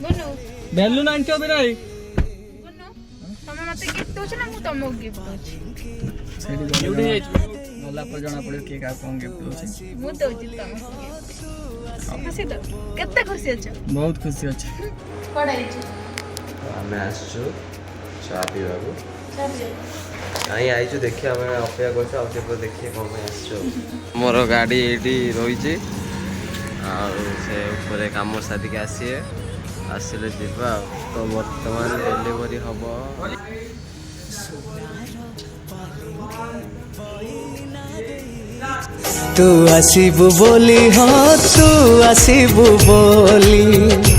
गुनु balloon आनछो बिराई गुनु तमे मते gift दोछ ना मु तमो गिफ्ट दोछ सेडी गला पर जणा पड़े के का कोन गिफ्ट दोछ मु दोछ तमो खुशी तो केते खुशी छ बहुत खुशी अछि पढ़ाई छ हमें आसछु चा पीबाबू आई आइछु देखिए हमें अपेक्षा करछु आ से देखिए कोन में आसछु मोर गाड़ी एटी रही छी आ से ऊपर काम साथी के आसीए आसिले जीवा तो वर्तमान डिलीवरी हबो तू आसीबू बोली हाँ तू आसीबू बोली